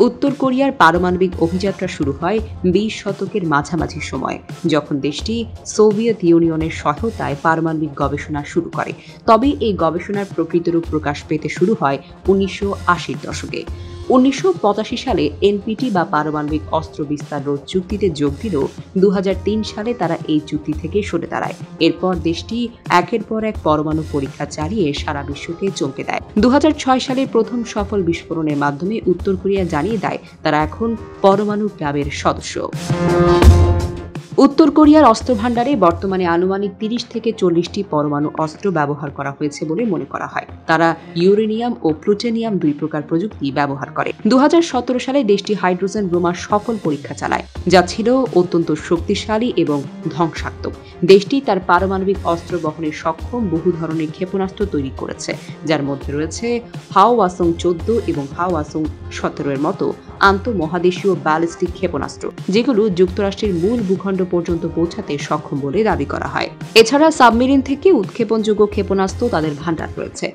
উত্তর কোরিয়ার পারমাণবিক অভিযাত্রা শুরু হয় 20 শতকের মাঝামাঝি সময়ে, যখন দেশটি সোভিয়েত ইউনিয়নের সহায়তায় পারমাণবিক গবেষণা শুরু করে। তবে এই গবেষণার প্রকৃত রূপ প্রকাশ পেতে শুরু হয় 1980-র দশকে। 1985 সালে এনপিটি বা পারমাণবিক অস্ত্র বিস্তার রোধ চুক্তিতে যোগ দিলেও 2003 সালে তারা এই চুক্তি থেকে সরে দাঁড়ায়। এরপর দেশটি একের পর এক পরমাণু পরীক্ষা চালিয়ে সারা বিশ্বকে চমকে দেয়। 2006 সালের প্রথম সফল বিস্ফোরণের মাধ্যমে উত্তর কোরিয়া জানিয়ে দেয় তারা এখন পরমাণু ক্লাবের সদস্য। উত্তর কোরিয়ার অস্ত্র ভান্ডারে বর্তমানে আনুমানিক 30 থেকে 40টি পরমাণু অস্ত্র ব্যবহার করা হয়েছে বলে মনে করা হয়। তারা ইউরেনিয়াম ও প্লুটোনিয়াম দুই প্রকার প্রযুক্তি ব্যবহার করে। 2017 সালে দেশটি হাইড্রোজেন বোমার সফল পরীক্ষা চালায়, যা ছিল অত্যন্ত শক্তিশালী এবং ধ্বংসাত্মক। দেশটি তার পারমাণবিক অস্ত্র বহনে সক্ষম বহু ধরনের ক্ষেপণাস্ত্র তৈরি করেছে, যার মধ্যে রয়েছে হাওয়াসং 14 এবং হাওয়াসং 17 এর মতো আন্তঃমহাদেশীয় ব্যালিস্টিক ক্ষেপণাস্ত্র, যেগুলো যুক্তরাষ্ট্রের মূল ভূখণ্ড পর্যন্ত পৌঁছাতে সক্ষম বলে দাবি করা হয়। এছাড়া সাবমেরিন থেকে উৎক্ষেপণযোগ্য ক্ষেপণাস্ত্র তাদের ভান্ডার রয়েছে।